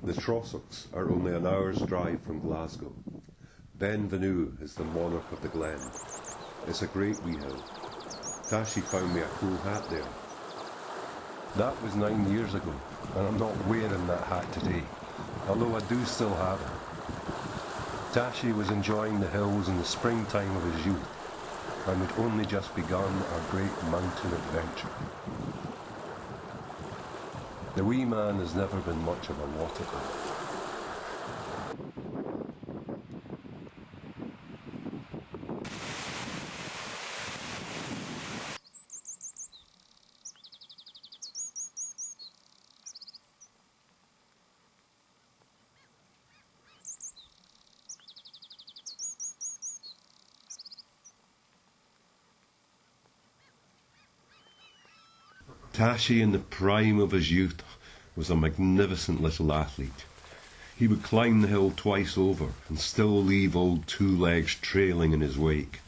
The Trossachs are only an hour's drive from Glasgow. Benvenue is the monarch of the glen. It's a great wee hill. Tashi found me a cool hat there. That was 9 years ago, and I'm not wearing that hat today, although I do still have it. Tashi was enjoying the hills in the springtime of his youth, and we'd only just begun our great mountain adventure. The wee man has never been much of a waterman. Tashi, in the prime of his youth, was a magnificent little athlete. He would climb the hill twice over and still leave old two legs trailing in his wake.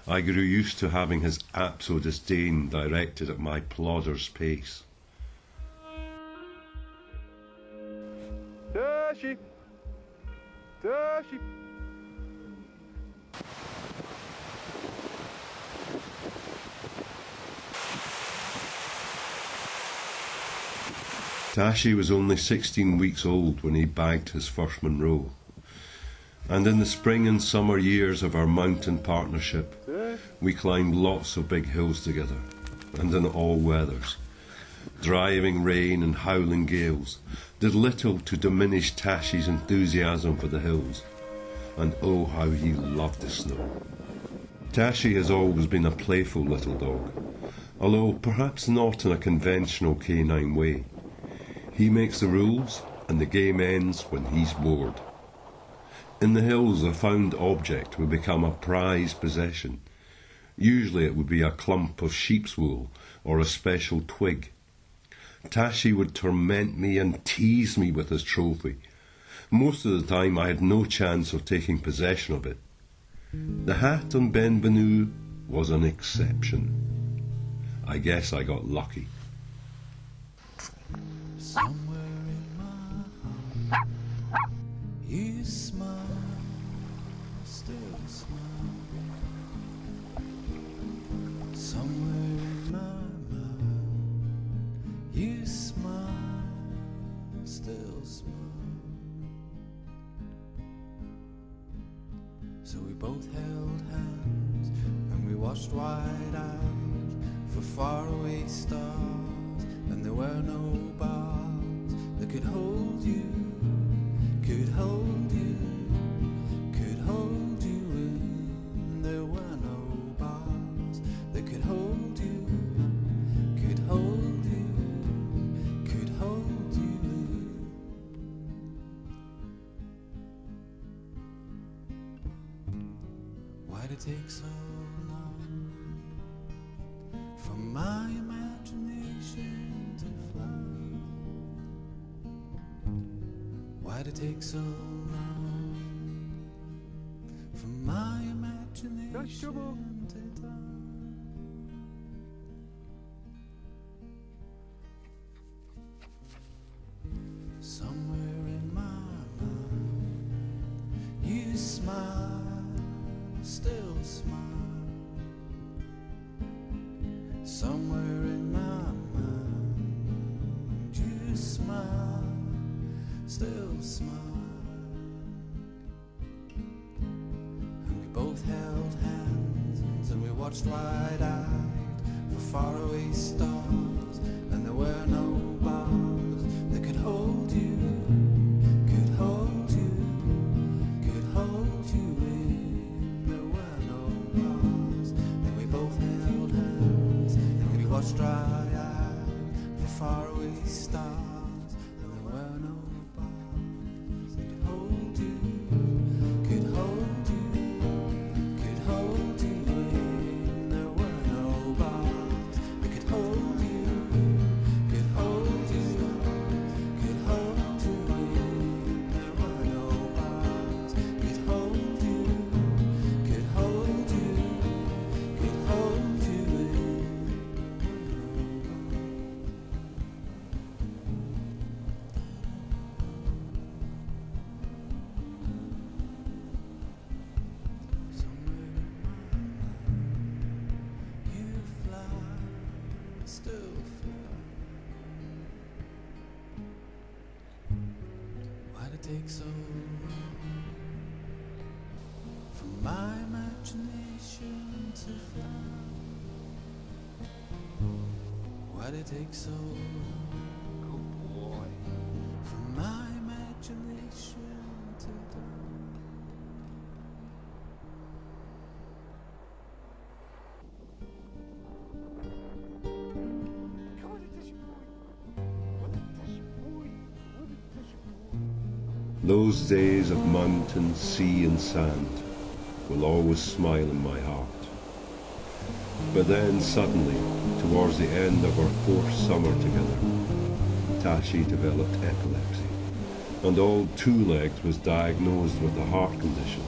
I grew used to having his apso disdain directed at my plodder's pace. Tashi! Tashi! Tashi was only 16 weeks old when he bagged his first Monroe. And in the spring and summer years of our mountain partnership, we climbed lots of big hills together, and in all weathers. Driving rain and howling gales did little to diminish Tashi's enthusiasm for the hills, and oh how he loved the snow. Tashi has always been a playful little dog, although perhaps not in a conventional canine way. He makes the rules, and the game ends when he's bored. In the hills, a found object would become a prized possession. Usually it would be a clump of sheep's wool or a special twig. Tashi would torment me and tease me with his trophy. Most of the time I had no chance of taking possession of it. The hat on Benvenue was an exception. I guess I got lucky. Somewhere in my heart, you smile, still smile. Somewhere in my mind, you smile, still smile. So we both held hands and we watched wide-eyed for faraway stars, and there were no bars that could hold you, could hold you, could hold you in. There were no bars that could hold you, could hold you, could hold you in. Why'd it take so long for my imagination to fly? Why'd it take so long for my imagination Tashi Jomo. to die? Somewhere in my mind, you smile, still smile. Somewhere in my mind, you smile, still smile. And we both held hands and we watched wide-eyed for faraway stars, and there were no bars that could hold you, could hold you, could hold you in. There were no bars, and we both held hands and we watched wide-eyed for faraway stars, and there were no bars that could hold you, could hold you, could hold you in. There were no bars that could hold you, take so long for my imagination to fly? Why'd it take so long? Good boy. For my imagination to die. Those days of mountain, sea and sand will always smile in my heart. But then suddenly, towards the end of our 4th summer together, Tashi developed epilepsy, and old Two Legs was diagnosed with a heart condition.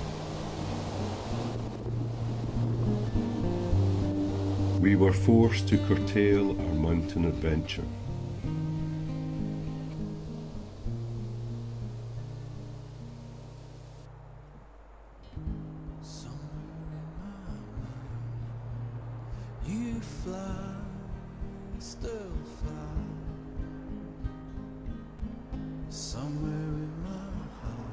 We were forced to curtail our mountain adventure. You fly, still fly, somewhere in my heart.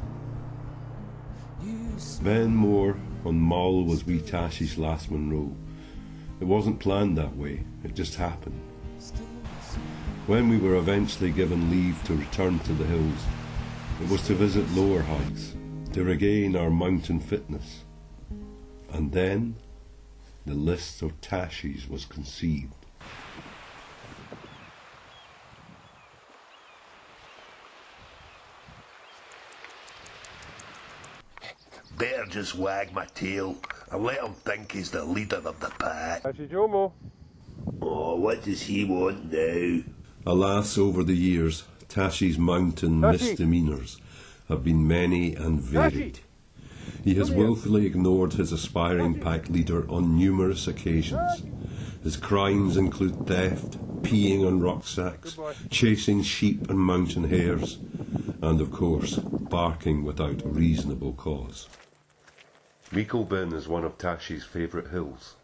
You Then more on Mull was wee Tashi's last Monroe. It wasn't planned that way, it just happened. When we were eventually given leave to return to the hills, it was to visit lower heights, to regain our mountain fitness. And then the list of Tashis was conceived. Better just wag my tail and let him think he's the leader of the pack. Tashi Jomo. Oh, what does he want now? Alas, over the years, Tashi's mountain Tashi! misdemeanours have been many and varied. Tashi! He has Come here. willfully ignored his aspiring pack leader on numerous occasions. His crimes include theft, peeing on rucksacks, Goodbye. chasing sheep and mountain hares, and of course, barking without reasonable cause. Rico Bin is one of Tashi's favourite hills.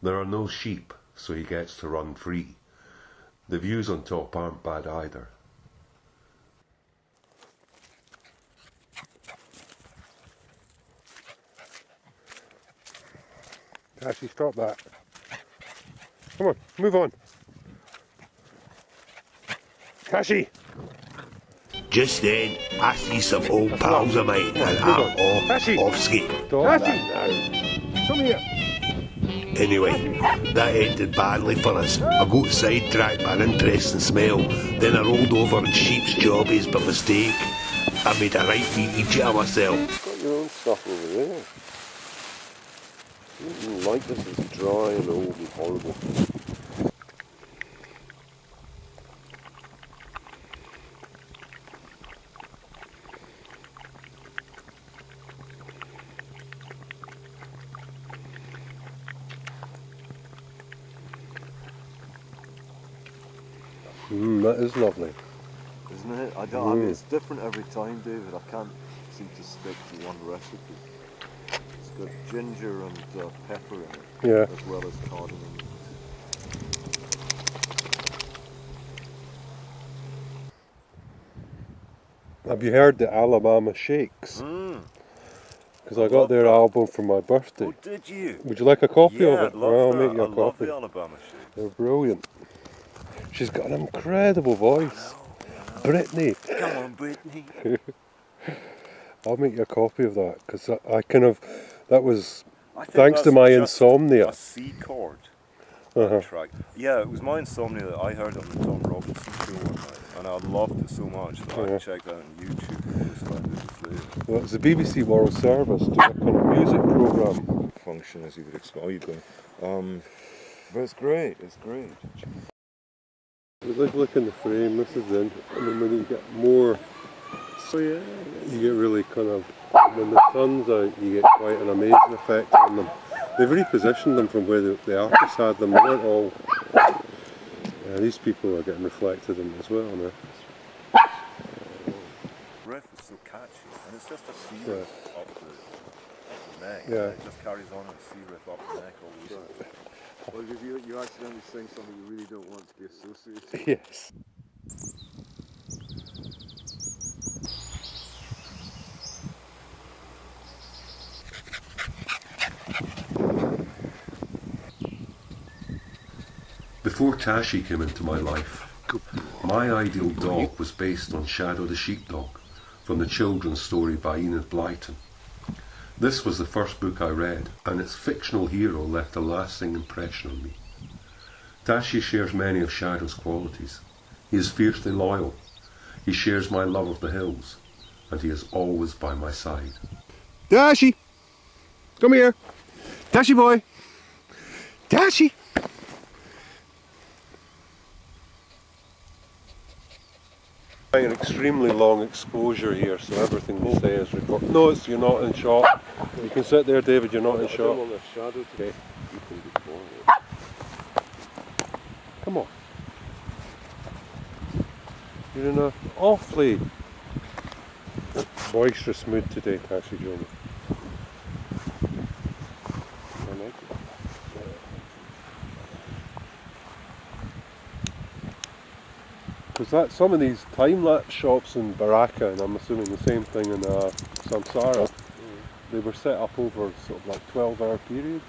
There are no sheep, so he gets to run free. The views on top aren't bad either. Tashi, stop that. Come on, move on. Tashi! Just then, I see some old pals of mine and I'm Tashi! off skate. Stop that now. Come here. Anyway, that ended badly for us. I got sidetracked by an interesting smell, then I rolled over in sheep's jobbies by mistake. I made a right wee eat of myself. You've got your own stuff over there. You didn't like this, it's dry and old and horrible. That is lovely. Isn't it? I mean, it's different every time, David. I can't seem to stick to one recipe. It's got ginger and pepper in it, Yeah. as well as cardamom. Have you heard the Alabama Shakes? Because I got their album for my birthday. Oh, did you? Would you like a copy Yeah, of it? I'd love Well, I'll that. make you a I love copy. the Alabama Shakes. They're brilliant. She's got an incredible voice. Brittany. Come on, Brittany. I'll make you a copy of that because I kind of, that was I think thanks to that's my just insomnia. a C chord Uh-huh. track. Yeah, it was my insomnia that I heard on the Tom Robinson show one night, and I loved it so much that I checked out on YouTube and was like, this is the Well, it's the BBC World Service doing a kind of music programme. function as you would expect. Oh, you go. But it's great. It's great. Look in the frame, this is it. And then when you get more, so yeah, you get really kind of, when the sun's out, you get quite an amazing effect on them. They've repositioned them from where the artists had them. They weren't all, these people are getting reflected in as well now. Riff is so catchy, and it's just a C riff up the neck. Yeah. It just carries on a C riff up the neck all the way. Well, if you accidentally sing something you really don't want to be associated with. Yes. Before Tashi came into my life, my ideal dog was based on Shadow the Sheepdog, from the children's story by Enid Blyton. This was the first book I read, and its fictional hero left a lasting impression on me. Tashi shares many of Shadow's qualities. He is fiercely loyal. He shares my love of the hills, and he is always by my side. Tashi! Come here! Tashi boy! Tashi! An extremely long exposure here, so everything we say is recorded. No, you're not in shot. You can sit there, David, you're not in shot. On the shadow today. You can be quiet. Come on. You're in an awfully boisterous mood today, Tashi Jomo. I like it. Because some of these time-lapse shops in Baraka, and I'm assuming the same thing in Samsara, they were set up over sort of like 12-hour periods,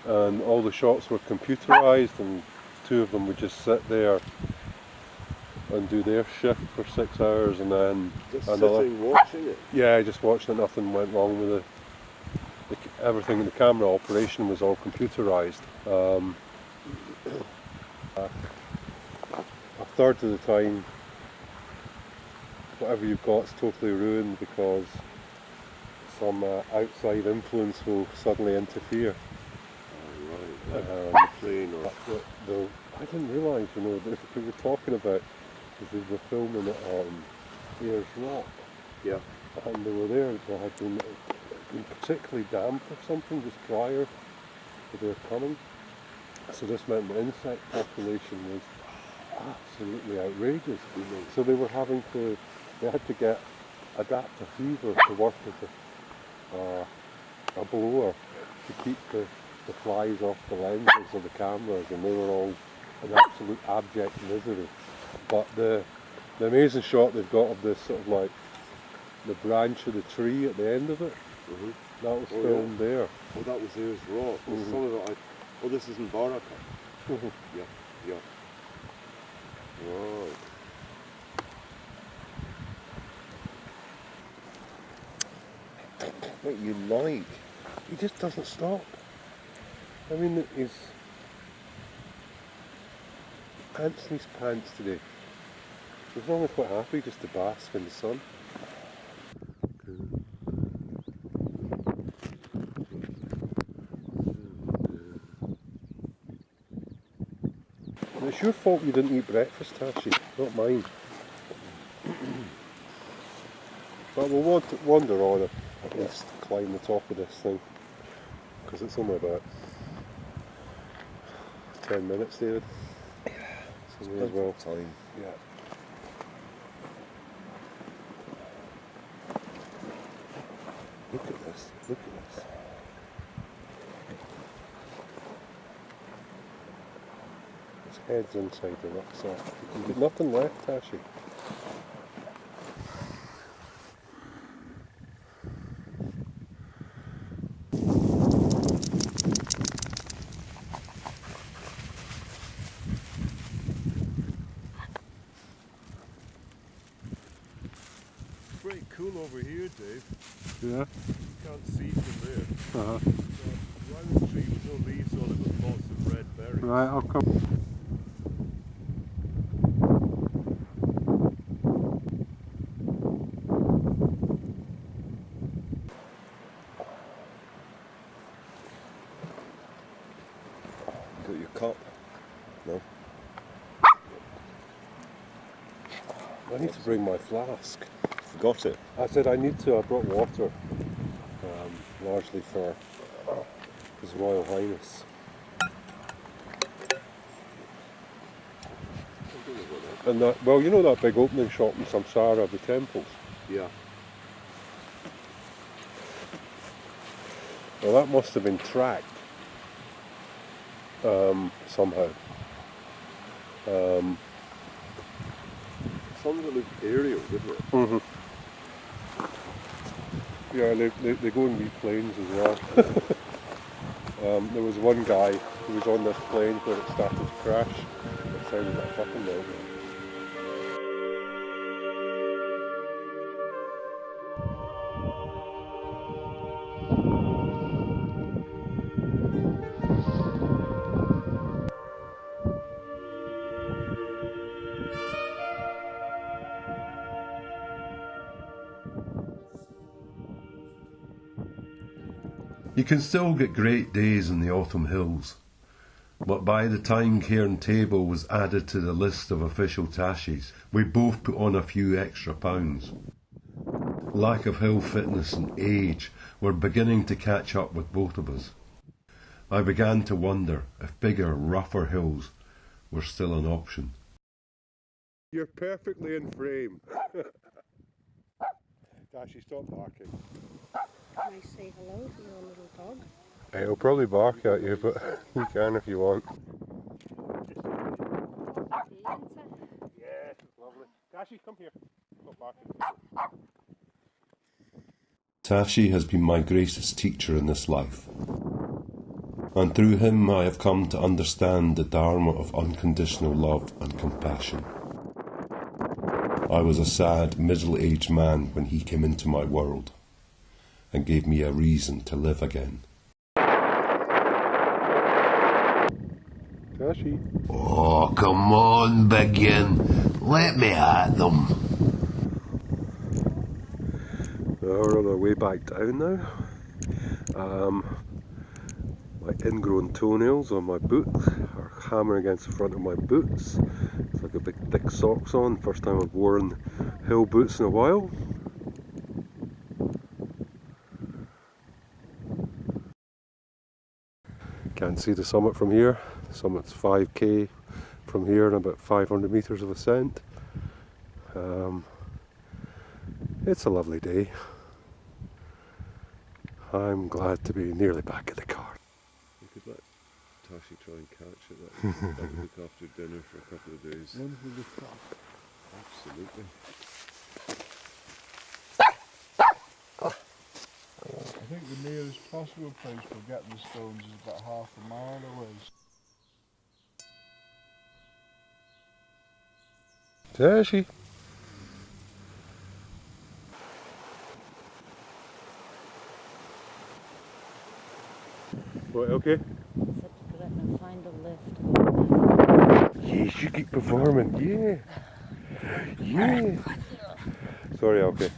and all the shots were computerized, and two of them would just sit there and do their shift for 6 hours, and then Just another. sitting watching it. Yeah, just watching it. Nothing went wrong with everything. The camera operation was all computerized. A third of the time, whatever you've got is totally ruined because some outside influence will suddenly interfere. Plane or I didn't realise, that we were talking about, because they were filming it on Ayers Rock. yeah. And they were there, they had been particularly damp or something just prior to their coming. So this meant the insect population was absolutely outrageous. So they had to get adaptive fever to work with a blower to keep the flies off the lenses of the cameras, and they were all in absolute abject misery. But the amazing shot they've got of this sort of like the branch of the tree at the end of it, that was filmed there. Oh, that was Ayers Rock. Some of it this is in Baraka. Yeah, yeah. Right. What you like. He just doesn't stop. I mean, he's pants in his pants today. As long as quite happy just to bask in the sun. And it's your fault you didn't eat breakfast, Tashi, not mine. But we'll wander on at least climb the top of this thing, because it's only about 10 minutes, David. So may as well. Time. Yeah. Look at this, look at this. His head's inside the rucksack. You've got nothing left, Tashi. Pretty cool over here, Dave. Yeah. You can't see from there. Uh-huh. Around the tree with no leaves on it, but lots of red berries. Right, I'll come. Got your cup? No. I need to bring my flask. Got it. I said I need to. I brought water, largely for His Royal Highness. And that, well, you know that big opening shot in Samsara of the temples? Yeah. Well, that must have been tracked somehow. Some of it looked aerial, didn't it? Mm-hmm. Yeah, they go in wee planes as well. There was one guy he was on this plane when it started to crash. It sounded like a fucking nightmare. You can still get great days in the autumn hills, but by the time Cairn Table was added to the list of official Tashis, we both put on a few extra pounds. Lack of hill fitness and age were beginning to catch up with both of us. I began to wonder if bigger, rougher hills were still an option. You're perfectly in frame. Tashi, stop barking. Can I say hello to your little dog? He'll probably bark at you, but you can if you want. Yeah, it's lovely. Tashi, come here. Stop barking. Tashi has been my greatest teacher in this life, and through him I have come to understand the dharma of unconditional love and compassion. I was a sad, middle-aged man when he came into my world and gave me a reason to live again. Tashi. Oh, come on, Biggin. Let me at them. We're on our way back down now. My ingrown toenails on my boots are hammering against the front of my boots. It's like a big thick socks on. First time I've worn hill boots in a while. Can't see the summit from here. The summit's 5k from here and about 500 metres of ascent. It's a lovely day. I'm glad to be nearly back at the car. You could let Tashi try and catch it. That would look after dinner for a couple of days. Absolutely. I think the nearest possible place for getting the stones is about half a mile away. Tashi. Right, okay. Said to let me find a lift. Yes, you keep performing. Yeah. Yeah. Sorry, okay.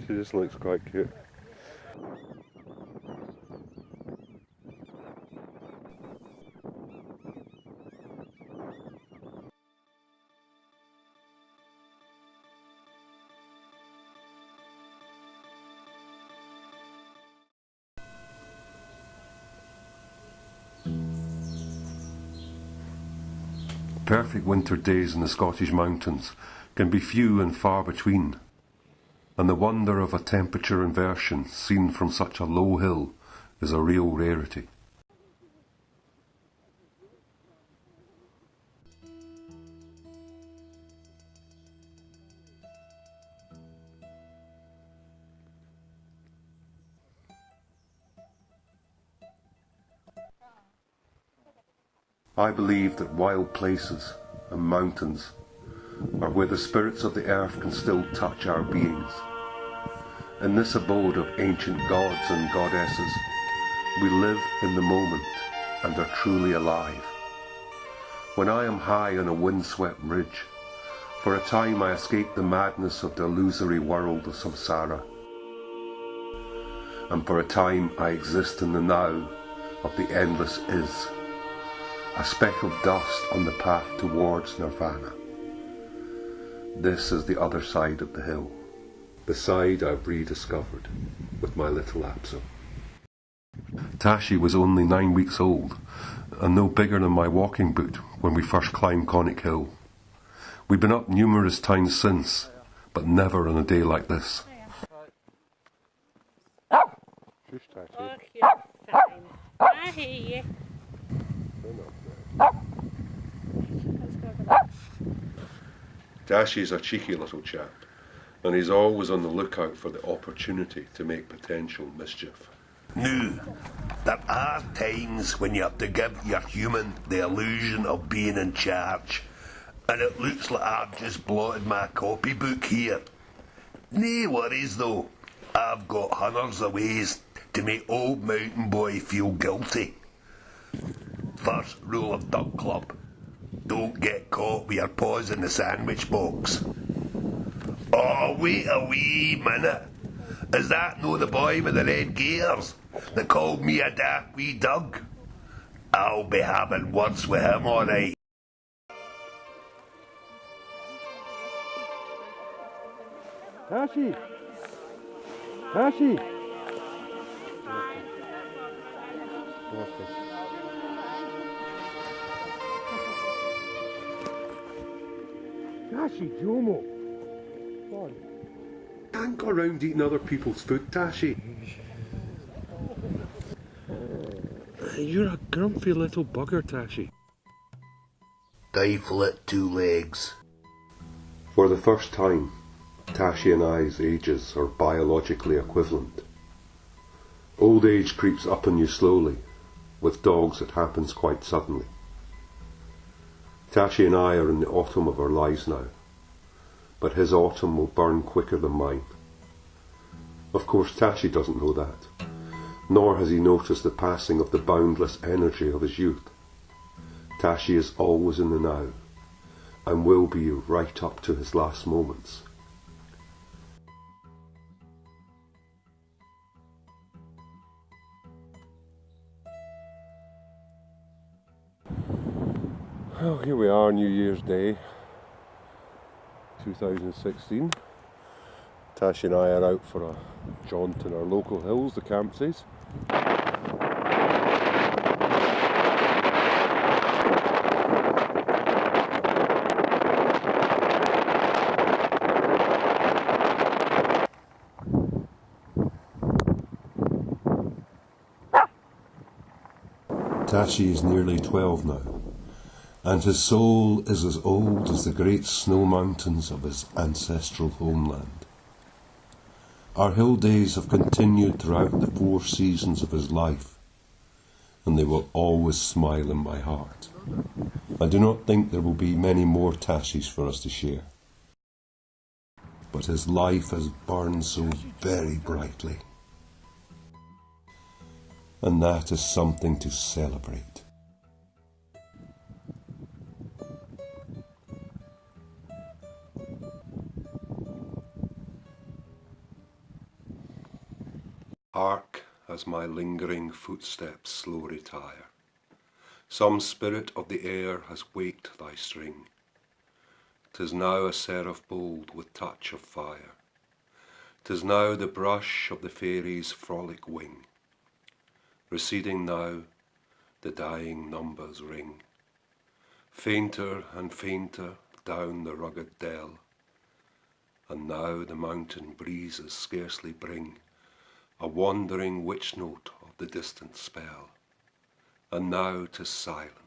She just looks quite cute. Perfect winter days in the Scottish mountains can be few and far between, and the wonder of a temperature inversion seen from such a low hill is a real rarity. I believe that wild places and mountains are where the spirits of the earth can still touch our beings. In this abode of ancient gods and goddesses, we live in the moment and are truly alive. When I am high on a windswept ridge, for a time I escape the madness of the illusory world of samsara, and for a time I exist in the now of the endless is. A speck of dust on the path towards nirvana. This is the other side of the hill, the side I've rediscovered with my little Apso. Tashi was only 9 weeks old and no bigger than my walking boot when we first climbed Conic Hill. We've been up numerous times since, but never on a day like this. Shush, Tashi. Oh, you're fine. I hear you. Let's go over there. Tashi's a cheeky little chap, and he's always on the lookout for the opportunity to make potential mischief. Now, There are times when you have to give your human the illusion of being in charge, and it looks like I've just blotted my copybook here. No worries though, I've got hundreds of ways to make old mountain boy feel guilty. First rule of Duck Club: don't get caught with your paws in the sandwich box. Oh, wait a wee minute. Is that no the boy with the red gaiters that called me a daft wee dug? I'll be having words with him, all right. Tashi! Tashi! Tashi Jomo! Can't go around eating other people's food, Tashi. You're a grumpy little bugger, Tashi. Stifle it, two legs. For the first time, Tashi and I's ages are biologically equivalent. Old age creeps up on you slowly. With dogs it happens quite suddenly. Tashi and I are in the autumn of our lives now, but his autumn will burn quicker than mine. Of course, Tashi doesn't know that, nor has he noticed the passing of the boundless energy of his youth. Tashi is always in the now, and will be right up to his last moments. Well, here we are, New Year's Day, 2016. Tashi and I are out for a jaunt in our local hills, the Campsies. Tashi is nearly 12 now, and his soul is as old as the great snow mountains of his ancestral homeland. Our hill days have continued throughout the 4 seasons of his life, and they will always smile in my heart. I do not think there will be many more Tashis for us to share, but his life has burned so very brightly, and that is something to celebrate. Hark as my lingering footsteps slow retire. Some spirit of the air has waked thy string. 'Tis now a seraph bold with touch of fire. 'Tis now the brush of the fairies' frolic wing. Receding now, the dying numbers ring. Fainter and fainter down the rugged dell, and now the mountain breezes scarcely bring a wandering witch note of the distant spell, and now 'tis silent.